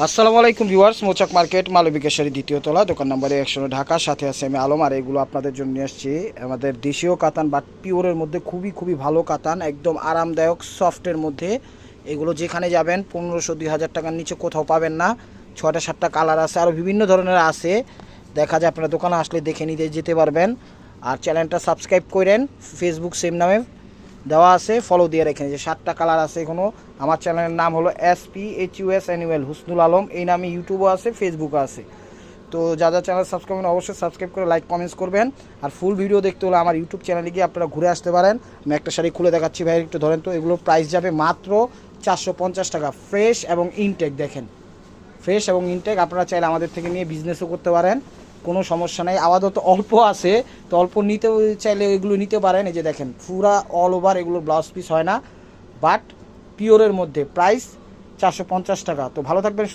আসসালামু আলাইকুম ভিউয়ার্স, মৌচাক মার্কেট মালবিকেশ্বরী দ্বিতীয় তলা, দোকান নম্বর 100, ঢাকা। সাথে আছে আমি আলম। আর এগুলো আপনাদের জন্য নিয়ে আসছি আমাদের দেশীয় কাতান, বাট পিওরের মধ্যে খুবই ভালো কাতান, একদম আরামদায়ক সফটের মধ্যে। এগুলো যেখানে যাবেন 1500-2000 টাকার নিচে কোথাও পাবেন না। 6টা-7টা কালার আছে, আরও বিভিন্ন ধরনের আছে। দেখা যায় আপনারা দোকানে আসলে দেখে নিতে যেতে পারবেন। আর চ্যানেলটা সাবস্ক্রাইব করেন, ফেসবুক সেম নামে দেওয়া আছে, ফলো দিয়ে রেখেন। যে 7টা কালার আছে এখনও। আমার চ্যানেলের নাম হলো SPHUS অ্যানুয়াল হুসনুল আলম, এই নামে ইউটিউবও আছে, ফেসবুকও আছে। তো যা চ্যানেল সাবস্ক্রাইব করেন অবশ্যই সাবস্ক্রাইব করে লাইক কমেন্টস করবেন। আর ফুল ভিডিও দেখতে হলে আমার ইউটিউব চ্যানেলে গিয়ে আপনারা ঘুরে আসতে পারেন। আমি একটা শাড়ি খুলে দেখাচ্ছি ভাই, একটু ধরেন। তো এগুলোর প্রাইস যাবে মাত্র 450 টাকা। ফ্রেশ এবং ইনটেক দেখেন, ফ্রেশ এবং ইনটেক। আপনারা চাইলে আমাদের থেকে নিয়ে বিজনেসও করতে পারেন, কোনো সমস্যা নেই। আপাতত অল্প আছে, তো অল্প নিতে চাইলে এগুলো নিতে পারেন। এই যে দেখেন, পুরা অল ওভার এগুলো ব্লাউজ পিস হয় না, বাট পিওরের মধ্যে প্রাইস 450 টাকা। তো ভালো থাকবেন।